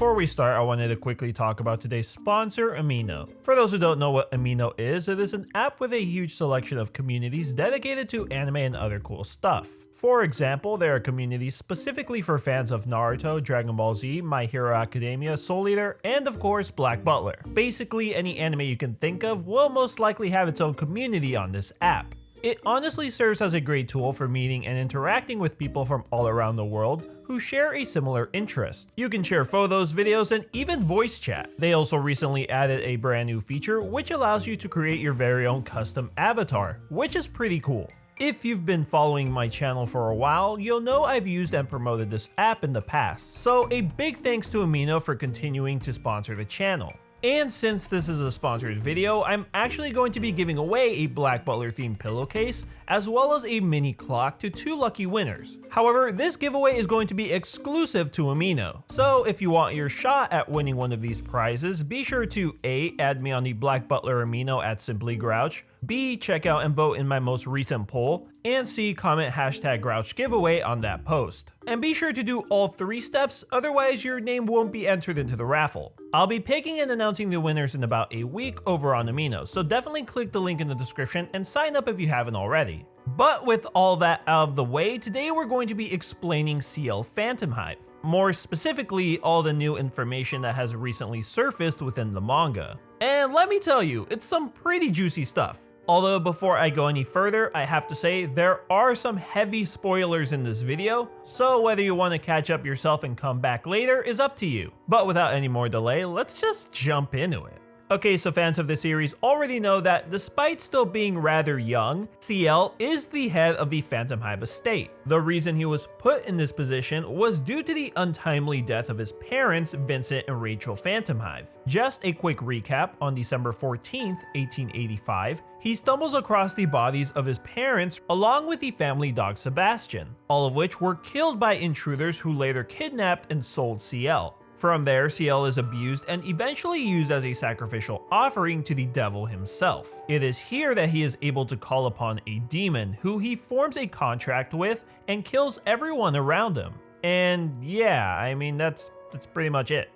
before we start, I wanted to quickly talk about today's sponsor, Amino. For those who don't know what Amino is, it is an app with a huge selection of communities dedicated to anime and other cool stuff. For example, there are communities specifically for fans of Naruto, Dragon Ball Z, My Hero Academia, Soul Eater, and of course Black Butler. Basically, any anime you can think of will most likely have its own community on this app. It honestly serves as a great tool for meeting and interacting with people from all around the world who share a similar interest. You can share photos, videos, and even voice chat. They also recently added a brand new feature which allows you to create your very own custom avatar, which is pretty cool. If you've been following my channel for a while, you'll know I've used and promoted this app in the past, so a big thanks to Amino for continuing to sponsor the channel. And since this is a sponsored video, I'm actually going to be giving away a Black Butler themed pillowcase, as well as a mini clock to 2 lucky winners. However, this giveaway is going to be exclusive to Amino. So if you want your shot at winning one of these prizes, be sure to A, add me on the Black Butler Amino at Simply Grouch, B, check out and vote in my most recent poll, and C, comment hashtag Grouch giveaway on that post. And be sure to do all 3 steps, otherwise your name won't be entered into the raffle. I'll be picking and announcing the winners in about a week over on Amino, so definitely click the link in the description and sign up if you haven't already. But with all that out of the way, today we're going to be explaining Ciel Phantomhive. More specifically, all the new information that has recently surfaced within the manga. And let me tell you, it's some pretty juicy stuff. Although before I go any further, I have to say there are some heavy spoilers in this video, so whether you want to catch up yourself and come back later is up to you. But without any more delay, let's just jump into it. Okay, so fans of the series already know that despite still being rather young, Ciel is the head of the Phantomhive estate. The reason he was put in this position was due to the untimely death of his parents, Vincent and Rachel Phantomhive. Just a quick recap, on December 14th, 1885, he stumbles across the bodies of his parents along with the family dog Sebastian, all of which were killed by intruders who later kidnapped and sold Ciel. From there, Ciel is abused and eventually used as a sacrificial offering to the devil himself. It is here that he is able to call upon a demon who he forms a contract with and kills everyone around him. And yeah, I mean that's pretty much it.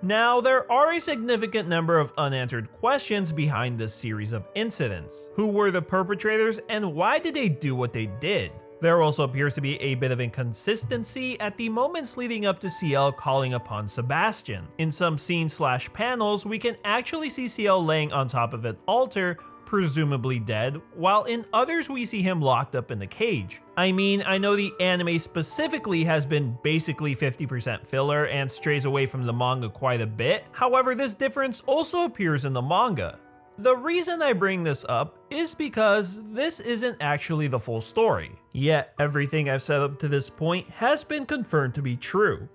Now, there are a significant number of unanswered questions behind this series of incidents. Who were the perpetrators and why did they do what they did? There also appears to be a bit of inconsistency at the moments leading up to Ciel calling upon Sebastian. In some scenes/panels, we can actually see Ciel laying on top of an altar, presumably dead, while in others we see him locked up in the cage. I mean, I know the anime specifically has been basically 50% filler and strays away from the manga quite a bit, however this difference also appears in the manga. The reason I bring this up is because this isn't actually the full story, yet everything I've said up to this point has been confirmed to be true.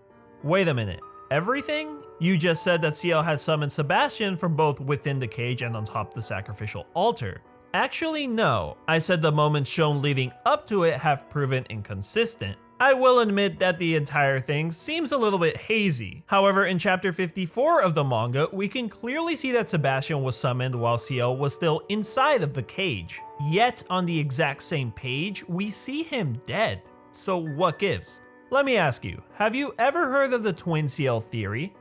Wait a minute, everything? You just said that Ciel had summoned Sebastian from both within the cage and on top of the sacrificial altar. Actually no, I said the moments shown leading up to it have proven inconsistent. I will admit that the entire thing seems a little bit hazy. However, in chapter 54 of the manga, we can clearly see that Sebastian was summoned while Ciel was still inside of the cage. Yet, on the exact same page, we see him dead. So what gives? Let me ask you, have you ever heard of the twin Ciel theory?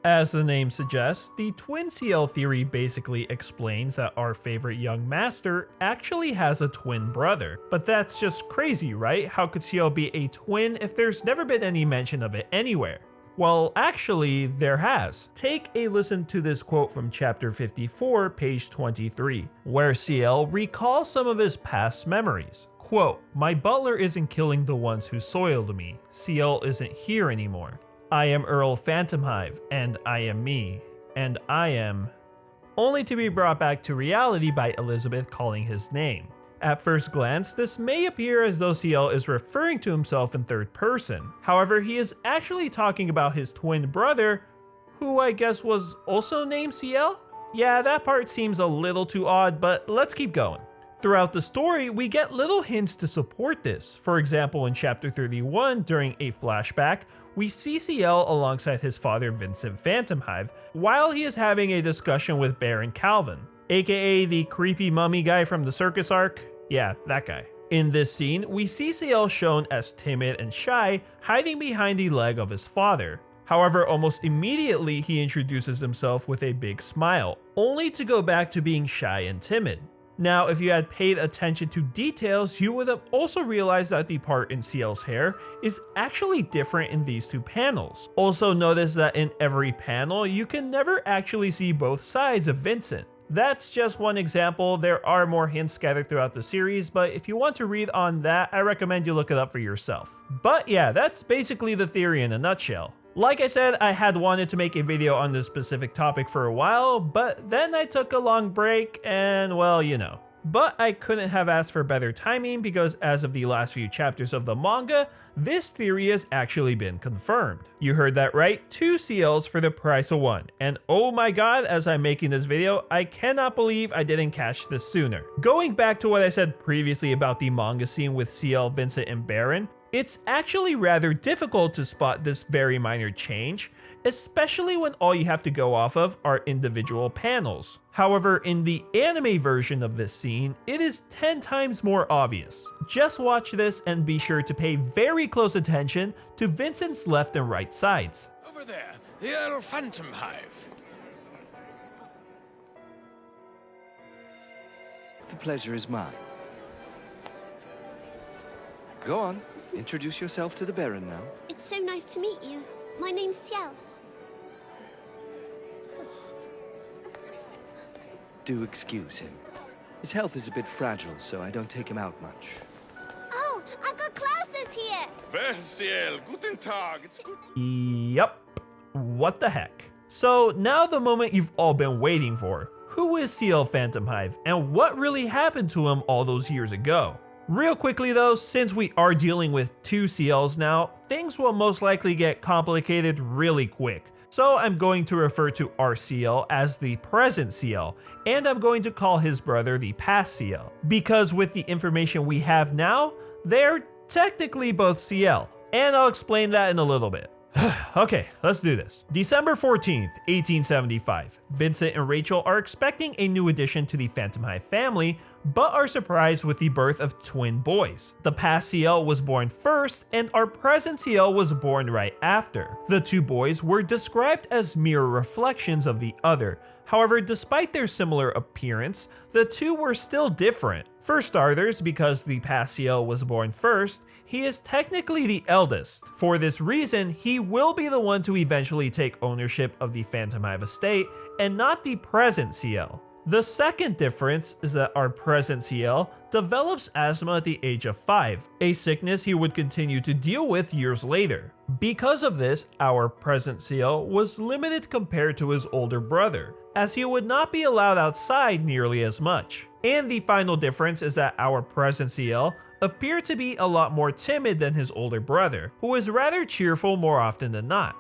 As the name suggests, the twin Ciel theory basically explains that our favorite young master actually has a twin brother. But that's just crazy, right? How could Ciel be a twin if there's never been any mention of it anywhere? Well, actually, there has. Take a listen to this quote from chapter 54, page 23, where Ciel recalls some of his past memories. Quote, "My butler isn't killing the ones who soiled me. Ciel isn't here anymore. I am Earl Phantomhive, and I am me, and I am," only to be brought back to reality by Elizabeth calling his name. At first glance, this may appear as though Ciel is referring to himself in third person. However, he is actually talking about his twin brother, who I guess was also named Ciel? Yeah, that part seems a little too odd, but let's keep going. Throughout the story, we get little hints to support this. For example, in chapter 31, during a flashback, we see Ciel alongside his father Vincent Phantomhive while he is having a discussion with Baron Calvin, aka the creepy mummy guy from the circus arc. Yeah, that guy. In this scene, we see Ciel shown as timid and shy, hiding behind the leg of his father. However, almost immediately he introduces himself with a big smile, only to go back to being shy and timid. Now, if you had paid attention to details, you would have also realized that the part in Ciel's hair is actually different in these two panels. Also notice that in every panel, you can never actually see both sides of Vincent. That's just one example. There are more hints scattered throughout the series, but if you want to read on that, I recommend you look it up for yourself. But yeah, that's basically the theory in a nutshell. Like I said, I had wanted to make a video on this specific topic for a while, but then I took a long break and, well, you know. But I couldn't have asked for better timing because as of the last few chapters of the manga, this theory has actually been confirmed. You heard that right, 2 Ciels for the price of 1. And oh my god, as I'm making this video, I cannot believe I didn't catch this sooner. Going back to what I said previously about the manga scene with Ciel, Vincent, and Baron, it's actually rather difficult to spot this very minor change, especially when all you have to go off of are individual panels. However, in the anime version of this scene, it is 10 times more obvious. Just watch this and be sure to pay very close attention to Vincent's left and right sides. Over there, the Ciel Phantomhive. The pleasure is mine. Go on, introduce yourself to the Baron now. It's so nice to meet you. My name's Ciel. Do excuse him. His health is a bit fragile, so I don't take him out much. Oh, Uncle Klaus is here! Well, Ciel, guten Tag. Yup. What the heck? So now the moment you've all been waiting for. Who is Ciel Phantomhive and what really happened to him all those years ago? Real quickly though, since we are dealing with 2 Ciels now, things will most likely get complicated really quick. So I'm going to refer to our Ciel as the present Ciel, and I'm going to call his brother the past Ciel, because with the information we have now, they're technically both Ciel, and I'll explain that in a little bit. Okay, let's do this. December 14th, 1875. Vincent and Rachel are expecting a new addition to the Phantomhive family, but are surprised with the birth of twin boys. The past Ciel was born first, and our present Ciel was born right after. The 2 boys were described as mirror reflections of the other. However, despite their similar appearance, the 2 were still different. For starters, because the past Ciel was born first, he is technically the eldest. For this reason, he will be the one to eventually take ownership of the Phantomhive estate, and not the present Ciel. The second difference is that our present Ciel develops asthma at the age of 5, a sickness he would continue to deal with years later. Because of this, our present Ciel was limited compared to his older brother, as he would not be allowed outside nearly as much. And the final difference is that our present Ciel appeared to be a lot more timid than his older brother, who was rather cheerful more often than not.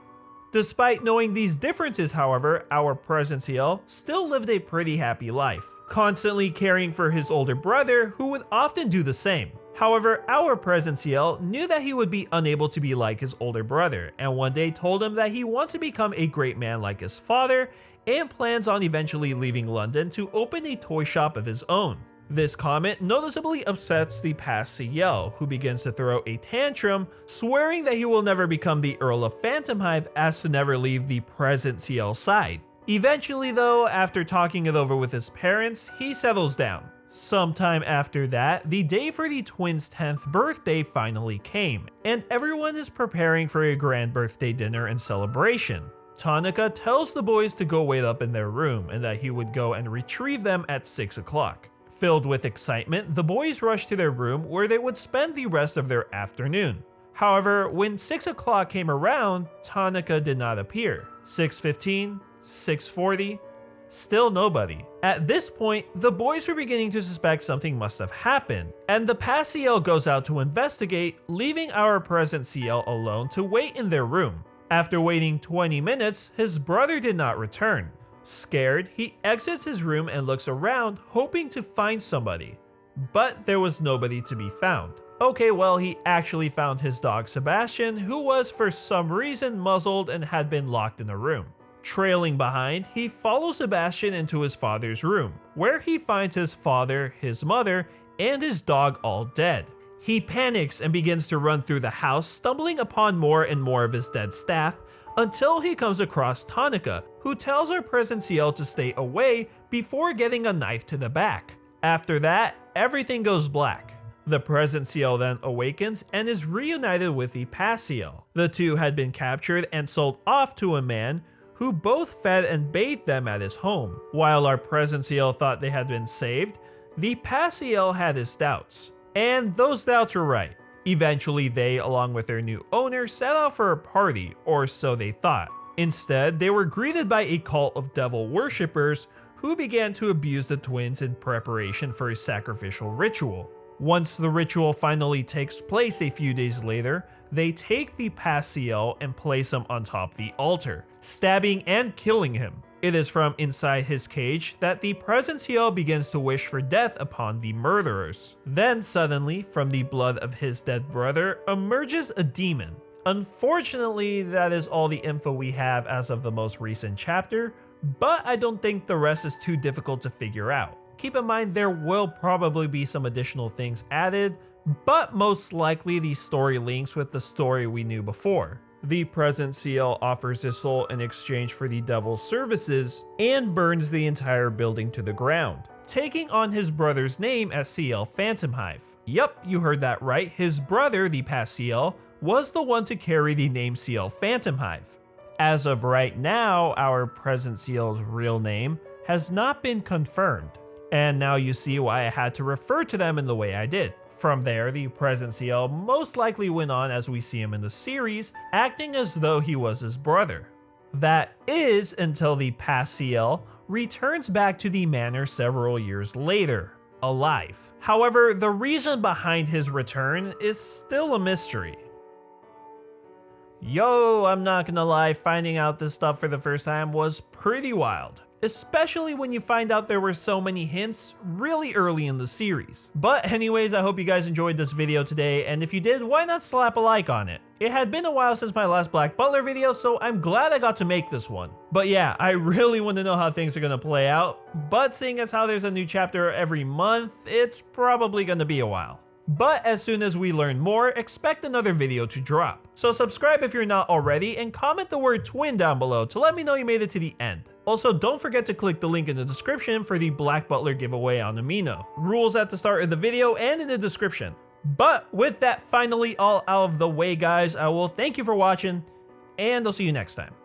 Despite knowing these differences, however, our present Ciel still lived a pretty happy life, constantly caring for his older brother, who would often do the same. However, our present Ciel knew that he would be unable to be like his older brother, and one day told him that he wants to become a great man like his father, and plans on eventually leaving London to open a toy shop of his own. This comment noticeably upsets the past Ciel, who begins to throw a tantrum, swearing that he will never become the Earl of Phantomhive as to never leave the present Ciel's side. Eventually though, after talking it over with his parents, he settles down. Sometime after that, the day for the twins' 10th birthday finally came, and everyone is preparing for a grand birthday dinner and celebration. Tanaka tells the boys to go wait up in their room and that he would go and retrieve them at 6 o'clock. Filled with excitement, the boys rush to their room where they would spend the rest of their afternoon. However, when 6 o'clock came around, Tanaka did not appear. 6:15, 6:40, still nobody. At this point, the boys were beginning to suspect something must have happened, and the past Ciel goes out to investigate, leaving our present Ciel alone to wait in their room. After waiting 20 minutes, his brother did not return. Scared, he exits his room and looks around, hoping to find somebody. But there was nobody to be found. Okay, well, he actually found his dog Sebastian, who was for some reason muzzled and had been locked in a room. Trailing behind, he follows Sebastian into his father's room, where he finds his father, his mother, and his dog all dead. He panics and begins to run through the house, stumbling upon more and more of his dead staff, until he comes across Tonica, who tells our present Ciel to stay away before getting a knife to the back. After that, everything goes black. The present Ciel then awakens and is reunited with the past Ciel. The two had been captured and sold off to a man who both fed and bathed them at his home. While our present Ciel thought they had been saved, the past Ciel had his doubts. And those doubts were right. Eventually they, along with their new owner, set out for a party, or so they thought. Instead, they were greeted by a cult of devil worshippers who began to abuse the twins in preparation for a sacrificial ritual. Once the ritual finally takes place a few days later, they take the past Ciel and place him on top of the altar, stabbing and killing him. It is from inside his cage that the present Ciel begins to wish for death upon the murderers. Then suddenly, from the blood of his dead brother, emerges a demon. Unfortunately, that is all the info we have as of the most recent chapter, but I don't think the rest is too difficult to figure out. Keep in mind there will probably be some additional things added, but most likely the story links with the story we knew before. The present Ciel offers his soul in exchange for the devil's services and burns the entire building to the ground, taking on his brother's name as Ciel Phantomhive. Yup, you heard that right, his brother, the past Ciel, was the one to carry the name Ciel Phantomhive. As of right now, our present Ciel's real name has not been confirmed, and now you see why I had to refer to them in the way I did. From there, the present Ciel most likely went on as we see him in the series, acting as though he was his brother. That is until the past Ciel returns back to the manor several years later, alive. However, the reason behind his return is still a mystery. Yo, I'm not gonna lie, finding out this stuff for the first time was pretty wild. Especially when you find out there were so many hints really early in the series. But anyways, I hope you guys enjoyed this video today, and if you did, why not slap a like on it? It had been a while since my last Black Butler video, so I'm glad I got to make this one. But yeah, I really want to know how things are gonna play out, but seeing as how there's a new chapter every month, it's probably gonna be a while. But as soon as we learn more, expect another video to drop. So subscribe if you're not already, and comment the word twin down below to let me know you made it to the end. Also, don't forget to click the link in the description for the Black Butler giveaway on Amino. Rules at the start of the video and in the description. But with that finally all out of the way, guys, I will thank you for watching, and I'll see you next time.